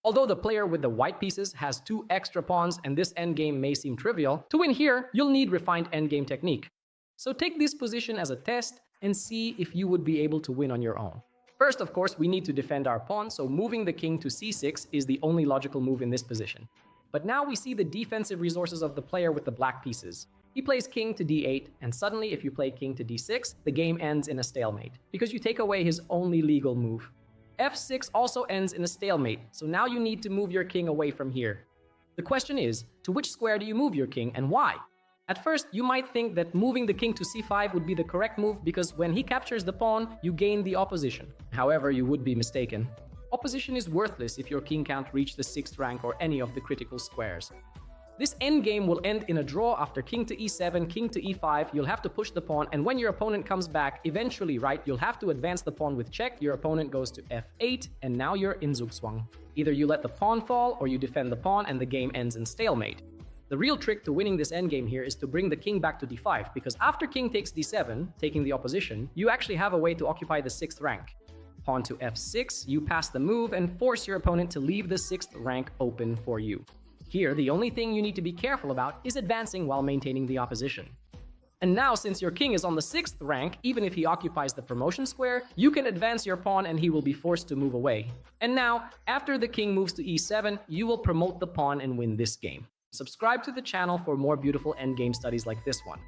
Although the player with the white pieces has 2 extra pawns and this endgame may seem trivial, to win here, you'll need refined endgame technique. So take this position as a test and see if you would be able to win on your own. First, of course, we need to defend our pawn, so moving the king to c6 is the only logical move in this position. But now we see the defensive resources of the player with the black pieces. He plays king to d8, and suddenly if you play king to d6, the game ends in a stalemate, because you take away his only legal move. f6 also ends in a stalemate, so now you need to move your king away from here. The question is, to which square do you move your king and why? At first, you might think that moving the king to c5 would be the correct move because when he captures the pawn, you gain the opposition. However, you would be mistaken. Opposition is worthless if your king can't reach the 6th rank or any of the critical squares. This endgame will end in a draw after king to e7, king to e5, you'll have to push the pawn, and when your opponent comes back, eventually, right, you'll have to advance the pawn with check, your opponent goes to f8, and now you're in Zugzwang. Either you let the pawn fall, or you defend the pawn and the game ends in stalemate. The real trick to winning this endgame here is to bring the king back to d5, because after king takes d7, taking the opposition, you actually have a way to occupy the 6th rank. Pawn to f6, you pass the move and force your opponent to leave the 6th rank open for you. Here, the only thing you need to be careful about is advancing while maintaining the opposition. And now, since your king is on the 6th rank, even if he occupies the promotion square, you can advance your pawn and he will be forced to move away. And now, after the king moves to e7, you will promote the pawn and win this game. Subscribe to the channel for more beautiful endgame studies like this one.